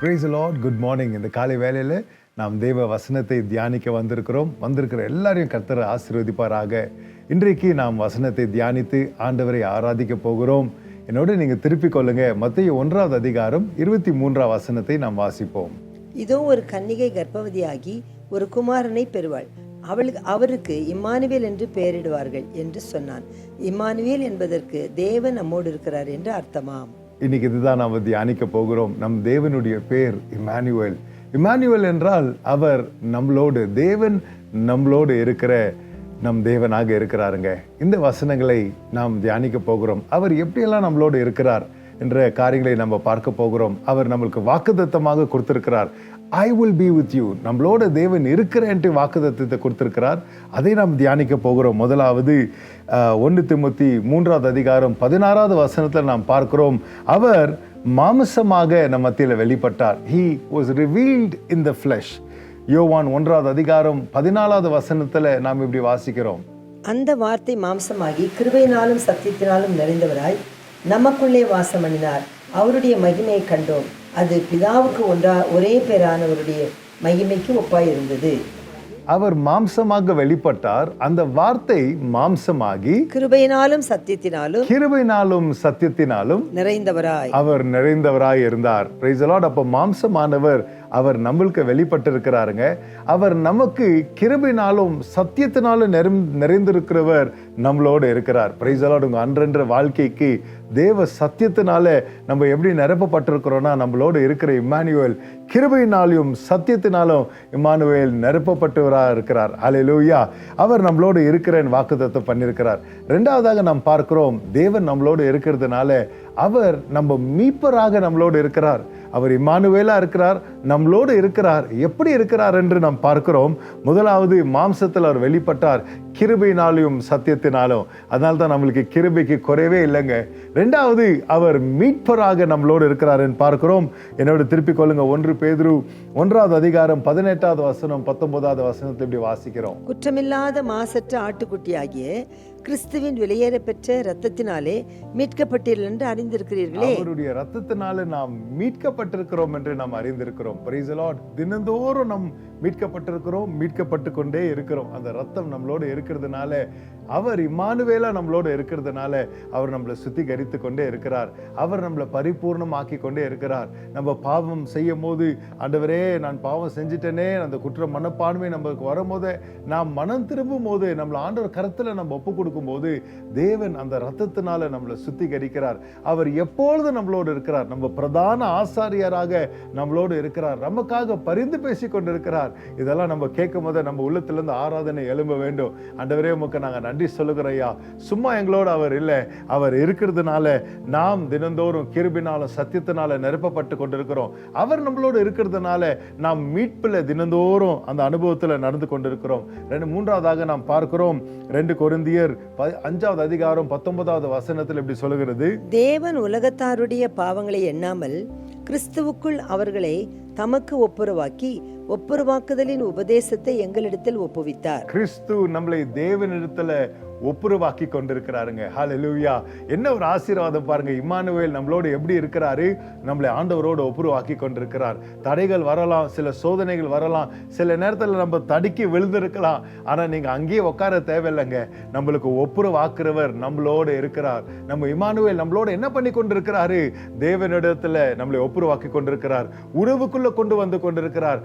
Praise the Lord. Good morning. இந்த காலை வேளையில் நாம் தேவ வசனத்தை தியானிக்க வந்திருக்கிற எல்லாரையும் கர்த்தர் ஆசீர்வதிப்பாராக. இன்றைக்கு நாம் வசனத்தை தியானித்து ஆண்டவரை ஆராதிக்க போகிறோம். என்னோடு நீங்கள் திருப்பிக் கொள்ளுங்க. மத்தேயு 1 அதிகாரம் 23 வசனத்தை நாம் வாசிப்போம். இதோ ஒரு கன்னிகை கர்ப்பவதியாகி ஒரு குமாரனை பெறுவாள், அவருக்கு இம்மானுவேல் என்று பெயரிடுவார்கள் என்று சொன்னான். இம்மானுவேல் என்பதற்கு தேவன் நம்மோடு இருக்கிறார் என்று அர்த்தமாம். இன்னைக்கு இதுதான் நாம் தியானிக்க போகிறோம். நம் தேவனுடைய பேர் இம்மானுவேல். இம்மானுவேல் என்றால் அவர் நம்மளோடு, தேவன் நம்மளோடு இருக்கிற நம் தேவனாக இருக்கிறாருங்க. இந்த வசனங்களை நாம் தியானிக்க போகிறோம். அவர் எப்படியெல்லாம் நம்மளோடு இருக்கிறார் என்ற காரியங்களை நம்ம பார்க்க போகிறோம். அவர் நம்மளுக்கு வாக்குத்தத்தமாக கொடுத்திருக்கிறார். I will be with you. நம்மளோட தேவன் இருக்கிறேன்ட்டு வாக்குத்தத்தத்தை கொடுத்திருக்கிறார். அதை நாம் தியானிக்க போகிறோம். முதலாவது 1 திமோத்தி 3 அதிகாரம் 16 வசனத்தில் நாம் பார்க்கிறோம். அவர் மாம்சமாக நம் மத்தியில் வெளிப்பட்டார். He was revealed in the flesh. யோவான் 1 அதிகாரம் 14 வசனத்தில் நாம் இப்படி வாசிக்கிறோம். அந்த வார்த்தை மாம்சமாகி கிருபையினாலும் சத்தியத்தினாலும் நிறைந்தவராய் நமக்குள்ளே வாசம் பண்ணினார். அவருடைய மகிமையை கண்டோம். அது பிதாவுக்கு ஒரே பேரானவருடைய மகிமைக்கு ஒப்பாயிருந்தது. அவர் மாம்சமாக வெளிப்பட்டார். அந்த வார்த்தை மாம்சமாகி கிருபையினாலும் சத்தியத்தினாலும் அவர் நிறைந்தவராய் இருந்தார். Praise the Lord. அப்ப மாம்சமானவர் அவர் நம்மளுக்கு வெளிப்பட்டிருக்கிறாருங்க. அவர் நமக்கு கிருபையினாலும் சத்தியத்தினாலும் நிறைந்திருக்கிறவர் நம்மளோடு இருக்கிறார். Praise the Lord. உங்க அன்றன்ற வாழ்க்கைக்கு தேவ சத்தியத்தினால நம்ம எப்படி நிரப்பப்பட்டிருக்கிறோம்னா, நம்மளோடு இருக்கிற இம்மானுவேல் கிருபையினாலும் சத்தியத்தினாலும் இம்மானுவேல் நிரப்பப்பட்டவராக இருக்கிறார். ஹல்லேலூயா. அவர் நம்மளோடு இருக்கிறேன் வாக்குத்தத்தம் பண்ணியிருக்கிறார். இரண்டாவதாக நாம் பார்க்கிறோம், தேவன் நம்மளோடு இருக்கிறதுனால அவர் நம்ம மீட்பராக நம்மளோடு இருக்கிறார். அவர் இம்மானுவேலா இருக்கிறார், நம்மளோடு இருக்கிறார். எப்படி இருக்கிறார் என்று நாம் பார்க்கிறோம். முதலாவது மாம்சத்தில் அவர் வெளிப்பட்டார், கிருபையினாலும் சத்தியத்தினாலும். அதனால தான் நம்மளுக்கு கிருபைக்கு குறைவே இல்லைங்க. ரெண்டாவது அவர் மீட்பராக நம்மளோடு இருக்கிறார் என்று பார்க்கிறோம். என்னோட திருப்பிக் கொள்ளுங்க. 1 பேதுரு 1 அதிகாரம் 18 வசனம் 19 வசனத்தை இப்படி வாசிக்கிறோம். குற்றமில்லாத மாசற்ற ஆட்டுக்குட்டியாகிய கிறிஸ்துவின் வெளியேற பெற்ற இரத்தத்தினாலே மீட்கப்பட்டீர்கள் என்று அறிந்திருக்கிறீர்களே. அவருடைய இரத்தத்தினாலே நாம் மீட்கப்பட்டிருக்கிறோம் என்று நாம் அறிந்திருக்கிறோம். Praise the Lord. தினந்தோறும் நாம் மீட்கப்பட்டிருக்கிறோம், மீட்கப்பட்டு கொண்டே இருக்கிறோம். அந்த ரத்தம் நம்மளோடு இருக்கிறதுனால, அவர் இம்மானுவேலா நம்மளோடு இருக்கிறதுனால அவர் நம்மளை சுத்திகரித்து கொண்டே இருக்கிறார். அவர் நம்மளை பரிபூர்ணமாக்கி கொண்டே இருக்கிறார். நம்ம பாவம் செய்யும் போது, ஆண்டவரே நான் பாவம் செஞ்சிட்டேனே, அந்த குற்ற மனப்பான்மை நமக்கு வரும்போது, நாம் மனம் திரும்பும் போது, நம்மளை ஆண்டவர் கருத்துல நம்ம ஒப்பு கொடுக்கும் போது, தேவன் அந்த ரத்தத்தினால நம்மளை சுத்திகரிக்கிறார். அவர் எப்பொழுது நம்மளோடு இருக்கிறார். நம்ம பிரதான ஆசாரியராக நம்மளோடு இருக்கிறார். நமக்காக பரிந்து பேசி கொண்டிருக்கிறார். இதெல்லாம் நம்ம கேட்கும் போது நம்ம உள்ளத்திலிருந்து ஆராதனை எழும்ப வேண்டும். ஆண்டவரே உமக்கு நாங்க நன்றி சொல்லுகிறோம்யா. சும்மா எங்களோடு அவர் இல்லை, அவர் இருக்கிறதுனால நாம் தினந்தோறும் கிருபையினாலும் சத்தியத்தினால நிரப்பப்பட்டு கொண்டிருக்கிறோம். அவர் நம்மளோடு இருக்கிறதுனால நாம் மீட்பில் தினந்தோறும் அந்த அனுபவத்தில் நடந்து கொண்டிருக்கிறோம். மூன்றாவதாக நாம் பார்க்கிறோம் 2 கொரிந்தியர் 5 அதிகாரம் 19 வசனத்தில் இப்படி சொல்லுகிறது. தேவன் உலகத்தாருடைய பாவங்களை எண்ணாமல் கிறிஸ்துவுக்குள் அவர்களை தமக்கு ஒப்புரவாக்குதலின் உபதேசத்தை எங்களிடத்தில் ஒப்புவித்தார். கிறிஸ்து நம்மளை தேவனிடத்துல ஒப்புரவாக்கி கொண்டிருக்கிறாருங்க. ஹல்லேலூயா. என்ன ஒரு ஆசீர்வாதம் பாருங்க. இம்மானுவேல் நம்மளோடு எப்படி இருக்கிறாரு, நம்மளை ஆண்டவரோடு ஒப்புரவாக்கி கொண்டிருக்கிறார். தடைகள் வரலாம், சில சோதனைகள் வரலாம், சில நேரத்தில் நம்ம தடுக்கி விழுந்திருக்கலாம். ஆனா நீங்க அங்கேயே உட்கார தேவையில்லைங்க. நம்மளுக்கு ஒப்புரவாக்குறவர் நம்மளோடு இருக்கிறார். நம்ம இம்மானுவேல் நம்மளோட என்ன பண்ணி கொண்டிருக்கிறாரு, தேவனிடத்துல நம்மளை ஒப்புரவாக்கி கொண்டிருக்கிறார். உறவுக்குள்ள கொண்டு வந்து கொண்டிருக்கிறார்.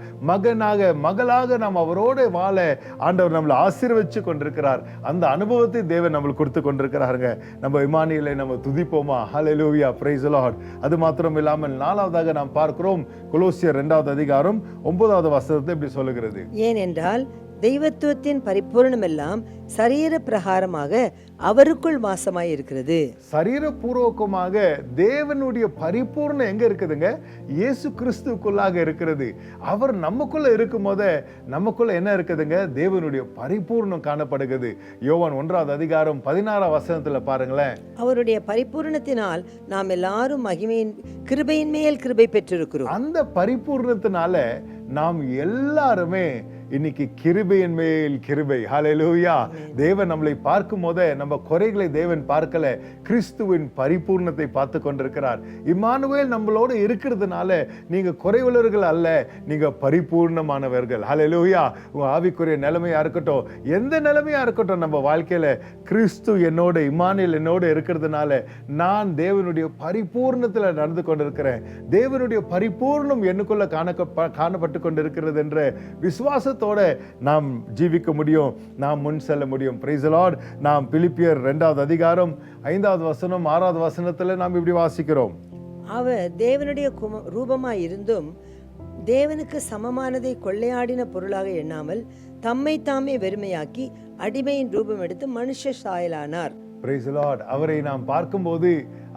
மகளாக நாம் அவரோட வாழ ஆண்டவர் நம்மளை ஆசீர்வதிச்சு கொண்டிருக்கிறார். அந்த அனுபவத்தை தேவன் நம்மளுக்கு கொடுத்து கொண்டிருக்கிறாருங்க. நம்ம இம்மானுவேலை நம்ம துதிப்போமா? ஹல்லேலூயா. Praise the Lord. அது மாத்திரம் இல்லாமல் 4வதாக நாம் பார்க்கிறோம் கொலோசியர் 2 அதிகாரம் 9 வசனத்தை இப்படி சொல்லுகிறது. ஏனென்றால் தெய்வத்துவத்தின் பரிபூர்ணமெல்லாம் சரீர பிரகாரமாக அவருக்குள் வாசமாய் இருக்கிறது. சரீரபூர்வகமாக தேவனுடைய பரிபூர்ணம் எங்க இருக்குதுங்க? இயேசு கிறிஸ்துவுக்குள்ளாக இருக்கிறது. அவர் நமக்குள்ள இருக்கும் போதே நமக்குள்ள என்ன இருக்குதுங்க? தேவனுடைய பரிபூர்ணம் காணப்படுகிறது. யோவான் 1 அதிகாரம் 16 வசனத்துல பாருங்களேன். அவருடைய பரிபூர்ணத்தினால் நாம் எல்லாரும் மகிமையின் கிருபையின் மேல் கிருபை பெற்றிருக்கிறோம். அந்த பரிபூர்ணத்தினால நாம் எல்லாருமே இன்னைக்கு கிருபையின் மேல் கிருபை. ஹல்லேலூயா. தேவன் நம்மளை பார்க்கும் போதே நம்ம குறைகளை தேவன் பார்க்கல, கிறிஸ்துவின் பரிபூர்ணத்தை பார்த்து கொண்டிருக்கிறார். இம்மானுவேல் நம்மளோட இருக்கிறதுனால நீங்க குறைவுள்ளவர்கள் அல்ல, நீங்க பரிபூர்ணமானவர்கள். ஹல்லேலூயா. உங்க ஆவிக்குரிய நிலைமையா இருக்கட்டும், எந்த நிலைமையா இருக்கட்டும், நம்ம வாழ்க்கையில கிறிஸ்து என்னோட, இம்மானுவேல் என்னோட இருக்கிறதுனால நான் தேவனுடைய பரிபூர்ணத்துல நடந்து கொண்டிருக்கிறேன். தேவனுடைய பரிபூர்ணம் என்னுக்குள்ள காணப்பட்டு கொண்டிருக்கிறது என்ற விசுவாசத்தோட நாம் ஜீவிக்க முடியும், நாம் முன் செல்ல முடியும். Praise the Lord. நாம் பிலிப்பியர் 2வது அதிகாரம் 5வது வசனம் 6வது வசனத்துல நாம் இப்படி வாசிக்கிறோம். அவர் தேவனுடைய ரூபமாய் இருந்தும் தேவனுக்கு சமமானதை கொள்ளையாடின பொருளாக எண்ணாமல் தம்மை தாமே வெறுமையாக்கி அடிமையின் ரூபம் எடுத்து மனுஷ சாயலானார். Praise the Lord. அவரை நாம் பார்க்கும்போது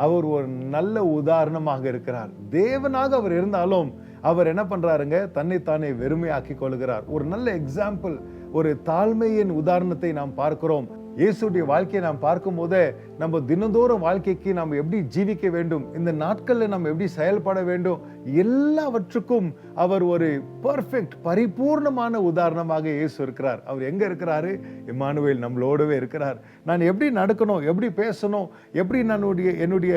அவர் ஒரு நல்ல உதாரணமாக இருக்கிறார். தேவனாக அவர் இருந்தாலும் அவர் என்ன பண்றாருங்க, தன்னைத்தானே வெறுமையாக்கி கொள்கிறார். ஒரு நல்ல எக்ஸாம்பிள், ஒரு தாழ்மையின் உதாரணத்தை நாம் பார்க்கிறோம். இயேசுடைய வாழ்க்கையை நாம் பார்க்கும் போதே நம்ம தினந்தோறும் வாழ்க்கைக்கு நாம் எப்படி ஜீவிக்க வேண்டும், இந்த நாட்கள்ல நாம் எப்படி செயல்பட வேண்டும், எல்லாவற்றுக்கும் அவர் ஒரு பெர்ஃபெக்ட் பரிபூர்ணமான உதாரணமாக இயேசு இருக்கிறார். அவர் எங்க இருக்கிறாரு? இம்மானுவேல் நம்மளோடவே இருக்கிறார். நான் எப்படி நடக்கணும், எப்படி பேசணும், எப்படி என்னுடைய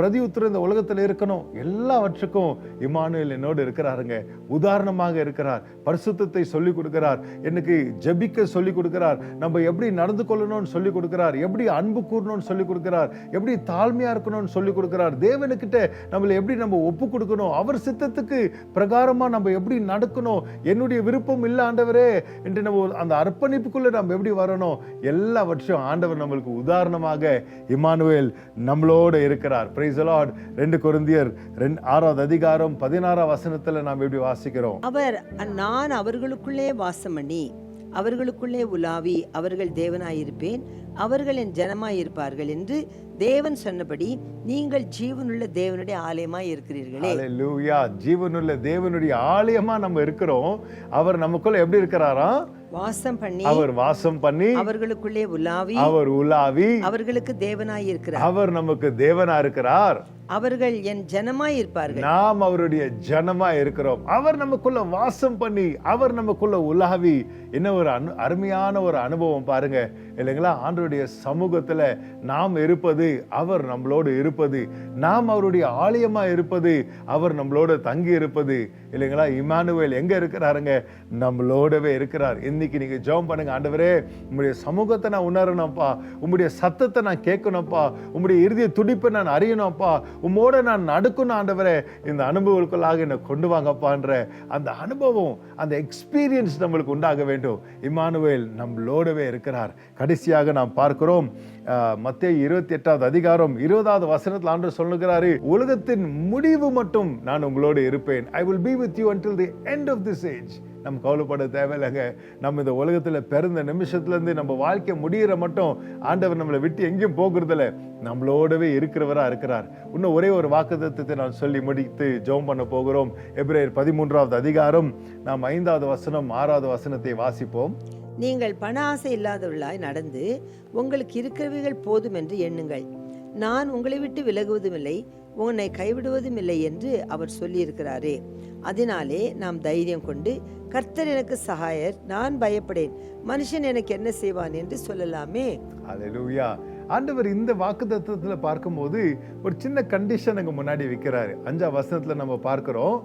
பிரதி உத்தர இந்த உலகத்தில் இருக்கணும், எல்லாவற்றுக்கும் இம்மானுவேல் என்னோடு இருக்கிறாருங்க. உதாரணமாக இருக்கிறார். பரிசுத்தத்தை சொல்லிக் கொடுக்கிறார், எனக்கு ஜெபிக்க சொல்லிக் கொடுக்கிறார், நம்ம எப்படி நடந்து கொள்ளணும்னு சொல்லிக் கொடுக்கிறார், எப்படி அன்பு கூறணும்னு சொல்லிக் கொடுக்கிறார், எப்படி தாழ்மையா இருக்கணும்னு சொல்லிக் கொடுக்கிறார், தேவனுக்கிட்ட நம்மளை எப்படி நம்ம ஒப்பு கொடுக்கணும், அவர் சித்தத்துக்கு பிரகாரமா நம்ம எப்படி நடக்கணும், என்னுடைய விருப்பம் இல்ல ஆண்டவரே என்று நம்ம அந்த அர்ப்பணிப்புக்குள்ள நம்ம எப்படி வரணும், எல்லாவற்றையும் ஆண்டவர் நம்மளுக்கு உதாரணமாக இம்மானுவேல் நம்மளோட இருக்கிறார். Praise the Lord. 2 கொரிந்தியர் 6வது அதிகாரம் 16வது வசனத்துல நாம் எப்படி வாசிக்கிறோம். அவர் நான் அவர்களுக்குள்ளே வாசம் பண்ணி அவர்களுக்குள்ளே உலாவி அவர்கள் தேவனாயிருப்பேன், அவர்கள் என் ஜனமாயிருப்பார்கள் என்று தேவன் சொன்னபடி நீங்கள் ஜீவனுள்ள தேவனுடைய ஆலயமாய் இருக்கிறீர்களே. ஹல்லேலூயா. ஜீவனுள்ள தேவனுடைய ஆலயமா நம்ம இருக்கிறோம். அவர் நமக்குள்ள எப்படி இருக்கிறாரா? வாசம் பண்ணி, அவர் வாசம் பண்ணி அவர்களுக்குள்ளே உலாவி, அவர் உலாவி அவர்களுக்கு தேவனாய் இருக்கிறார். அவர் நமக்கு தேவனா இருக்கிறார். அவர்கள் என் ஜனமாய் இருப்பார்கள், நாம் அவருடைய ஜனமா இருக்கிறோம். அவர் நமக்குள்ள வாசம் பண்ணி, அவர் நமக்குள்ள உலாவி. என்ன ஒரு அருமையான ஒரு அனுபவம் பாருங்க, இல்லைங்களா? ஆண்டவருடைய சமூகத்துல நாம் இருப்பது, அவர் நம்மளோடு இருப்பது, நாம் அவருடைய ஆலயமா இருப்பது, அவர் நம்மளோட தங்கி இருப்பது, இல்லைங்களா? இம்மானுவேல் எங்க இருக்கிறாருங்க? நம்மளோடவே இருக்கிறார். இன்னைக்கு நீங்க ஜெபம் பண்ணுங்க, ஆண்டவரே உம்முடைய சமூகத்தை நான் உணரணும்ப்பா, உம்முடைய சத்தத்தை நான் கேட்கணும்ப்பா, உம்முடைய இருதய துடிப்பை நான் அறியணும்ப்பா, உம்மோட நான் நடக்கணும் ஆண்டவரே, இந்த அனுபவங்களுக்குள்ளாக என்னை கொண்டு வாங்கப்பான்ற அந்த அனுபவம், அந்த எக்ஸ்பீரியன்ஸ் நம்மளுக்கு உண்டாக வேண்டும். இம்மானுவேல் நம்மளோடவே இருக்கிறார். கடைசியாக நாம் பார்க்கிறோம் மத்தேயு 28வது அதிகாரம் 20வது வசனத்தில் ஆண்டவர் சொல்லுகிறாரு, உலகத்தின் முடிவு மட்டும் நான் உங்களோடு இருப்பேன். I will be with you until the end of this age. நம்ம கவலைப்பட தேவையில்லைங்க. நம்ம இந்த உலகத்துல பிறந்த நிமிஷத்துல இருந்து நம்ம வாழ்க்கை முடிகிற மட்டும் ஆண்டவர் நம்மளை விட்டு எங்கேயும் போகிறதுல நம்மளோடவே இருக்கிறவரா இருக்கிறார். இன்னும் ஒரே ஒரு வாக்குத்தத்தத்தை நான் சொல்லி முடித்து ஜெபம் பண்ண போகிறோம். எபிரேயர் 13வது அதிகாரம் நாம் 5வது வசனம் 6வது வசனத்தை வாசிப்போம். நீங்கள் பண ஆசை இல்லாதவர்களாய் நடந்து உங்களுக்கு இருக்கிறவைகள் போதும் என்று எண்ணுங்கள். நான் உங்களை விட்டு விலகுவதும் இல்லை, உன்னை கைவிடுவதும் இல்லை என்று அவர் சொல்லியிருக்கிறாரே. அதனாலே நாம் தைரியம் கொண்டு, கர்த்தர் எனக்கு சகாயர், நான் பயப்படேன், மனுஷன் எனக்கு என்ன செய்வான் என்று சொல்லலாமே. அல்லேலூயா. ஆண்டவர் இந்த வாக்குத்தத்தத்துல பார்க்கும்போது ஒரு சின்ன கண்டிஷன் அங்க முன்னாடி வைக்கிறாரு. 5வது வசனத்துல நம்ம பார்க்கிறோம்,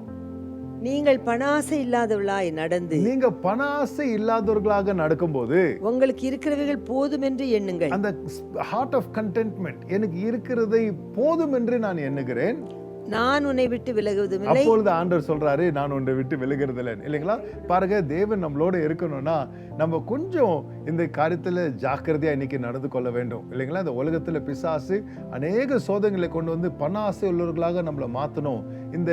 நீங்கள் பண ஆசை இல்லாதவர்களாய் நடந்து, நீங்க பண ஆசை இல்லாதவர்களாக நடக்கும்போது உங்களுக்கு இருக்கிறவைகள் போதும் என்று எண்ணுங்கள். அந்த ஹார்ட் ஆஃப் கண்டென்ட்மெண்ட், எனக்கு இருக்கிறதை போதும் என்று நான் எண்ணுகிறேன், நான் உன்னை விட்டு விலகுவதும் இல்லை. அப்பொழுது ஆண்டவர் சொல்றாரு, நான் உன்னை விட்டு விலகிறது இல்லை. இல்லைங்களா? பாருங்க, தேவன் நம்மளோட இருக்கணும்னா நம்ம கொஞ்சம் இந்த காரியத்துல ஜாக்கிரதையா இன்னைக்கு நடந்து கொள்ள வேண்டும். இல்லைங்களா? இந்த உலகத்துல பிசாசு அநேக சோதனைகளை கொண்டு வந்து பண ஆசை உள்ளவர்களாக நம்மளை மாத்தணும். இந்த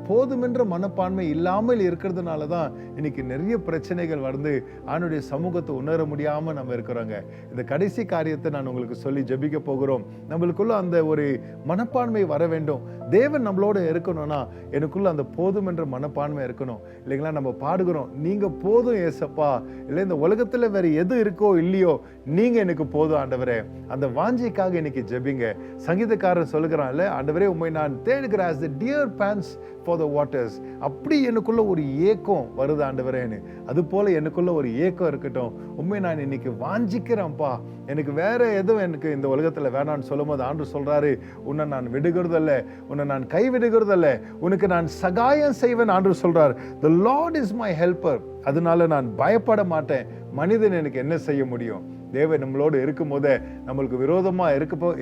போதுமென்ற மனப்பான்மை இல்லாமல் இருக்கிறதுனால தான் இன்னைக்கு நிறைய பிரச்சனைகள் வந்து ஆண்டுடைய சமூகத்தை உணர முடியாம நம்ம இருக்கிறோங்க. இந்த கடைசி காரியத்தை நான் உங்களுக்கு சொல்லி ஜெபிக்க போகிறோம். நம்மளுக்குள்ள அந்த ஒரு மனப்பான்மை வர வேண்டும். தேவன் நம்மளோட இருக்கணும்னா எனக்குள்ள அந்த போதும் என்ற மனப்பான்மை இருக்கணும். இல்லைங்களா? நம்ம பாடுகிறோம், நீங்க போதும் ஏசப்பா, இல்லை இந்த உலகத்துல வேற எது எது இருக்கோ இல்லையோ நீங்க எனக்கு போதும் ஆண்டவரே. அந்த வாஞ்சைக்காக இன்னைக்கு ஜெபிங்க. சங்கீதக்காரன் சொல்லுகிறான்ல, ஆண்டவரே உம்மை நான் தேடுகிறேன் as the deer pants for the waters. அப்படி எனக்குள்ள ஒரு ஏக்கம் வருது ஆண்டவரேன்னு, அது போல எனக்குள்ள ஒரு ஏக்கம் இருக்கட்டும். உண்மை நான் இன்னைக்கு வாஞ்சிக்கிறேன்ப்பா, எனக்கு வேற எதுவும் எனக்கு இந்த உலகத்துல வேணான்னு சொல்லும் போது ஆண்டு சொல்றாரு, உன்னை நான் விடுகிறதல்ல, உன்னை நான் கை விடுகிறதல்ல, உனக்கு நான் சகாயம் செய்வேன் ஆண்டு சொல்றார். The Lord is my helper. அதனால நான் பயப்பட மாட்டேன். மனிதன் எனக்கு என்ன செய்ய முடியும்? தேவன் நம்மளோடு இருக்கும் போதே நம்மளுக்கு விரோதமா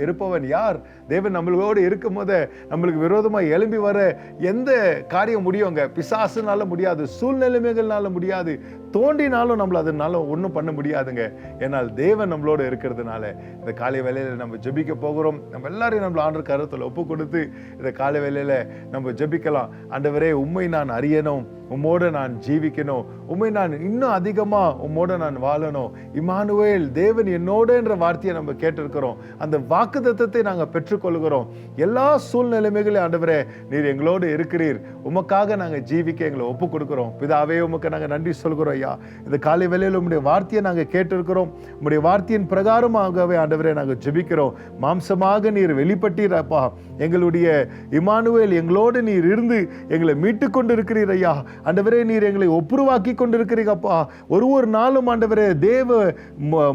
இருப்பவன் யார்? தேவன் நம்மளோடு இருக்கும் போதே நம்மளுக்கு விரோதமா எழும்பி வர எந்த காரியம் முடியுங்க? பிசாசுனால முடியாது, சூழ்நிலைமைகள்னால முடியாது, தோண்டினாலும் நம்மள அதனால ஒன்றும் பண்ண முடியாதுங்க. ஏன்னால் தேவன் நம்மளோட இருக்கிறதுனால இந்த காலை வேளையில நம்ம ஜெபிக்க போகிறோம். நம்ம எல்லாரையும் நம்மள ஆண்டவர் கருத்துல ஒப்பு கொடுத்து இந்த காலை வேளையில நம்ம ஜெபிக்கலாம். ஆண்டவரே உம்மை நான் அறியணும், உம்மோட நான் ஜீவிக்கணும், உம்மை நான் இன்னும் அதிகமா உம்மோட நான் வாழணும். இம்மானுவேல் தேவன் என்னோட என்ற வார்த்தையை நம்ம கேட்டிருக்கிறோம். அந்த வாக்குத்தத்தத்தை நாங்க பெற்றுக்கொள்கிறோம். எல்லா சூழ்நிலைமைகளையும் ஆண்டவரே நீர் எங்களோடு இருக்கிறீர், உமக்காக நாங்க ஜீவிக்க எங்களை ஒப்பு கொடுக்கிறோம். பிதாவே உமக்கு நாங்க நன்றி சொல்கிறோம் ஐயா. இந்த காலை வேளையில உம்முடைய வார்த்தையை நாங்க கேட்டிருக்கிறோம். உம்முடைய வார்த்தையின் பிரகாரமாகவே ஆண்டவரே நாங்க ஜெபிக்கிறோம். மாம்சமாக நீர் வெளிப்பட்டீரப்பா. எங்களுடைய இம்மானுவேல் எங்களோடு நீர் இருந்து எங்களை மீட்டு கொண்டு இருக்கிறீர் ஐயா. ஆண்டவரே நீர் எங்களை ஒப்புருவாக்கி கொண்டிருக்கிறீங்கப்பா. ஒரு நாளும் ஆண்டவரே தேவ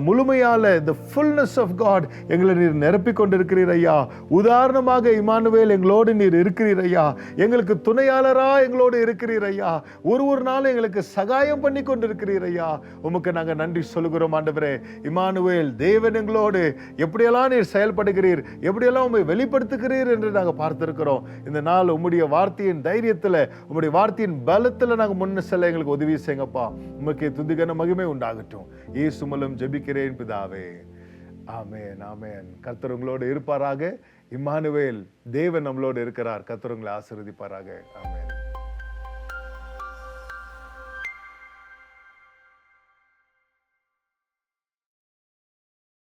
முழுமையால the fullness of God எங்களை நீர் நிரப்பிக் கொண்டிருக்கிறீர் ஐயா. உதாரணமாக இம்மானுவேல் எங்களோடு நீர் இருக்கிறீர் ஐயா. எங்களுக்கு துணையாளரா எங்களோடு இருக்கிறீர் ஐயா. ஒரு நாள் எங்களுக்கு சகாயம் பண்ணி கொண்டிருக்கிறீர் ஐயா. உமக்கு நாங்க நன்றி சொல்லுகிறோம் ஆண்டவரே. இம்மானுவேல் தேவன் எங்களோடு எப்படியெல்லாம் நீர் செயல்படுகிறீர், எப்படியெல்லாம் உம்மை வெளிப்படுத்துகிறீர் என்று நாங்க பார்த்திருக்கிறோம். இந்த நாள் உம்முடைய வார்த்தையின் தைரியத்துல, உம்முடைய வார்த்தையின் பலத்துல நாங்க முன்ன செல்ல எங்களுக்கு உதவி செய்யுங்கப்பா. உமக்கு துதிகன மகிமை உண்டாகட்டும். இயேசு மூலம் ஜெபிக்கிறேன் பிதாவே. ஆமென், ஆமென். கர்த்தர் உங்களோடு இருப்பாராக. இம்மானுவேல் தேவன் நம்மளோடு இருக்கிறார். கர்த்தர் உங்களை ஆசீர்வதிப்பாராக. ஆமென்.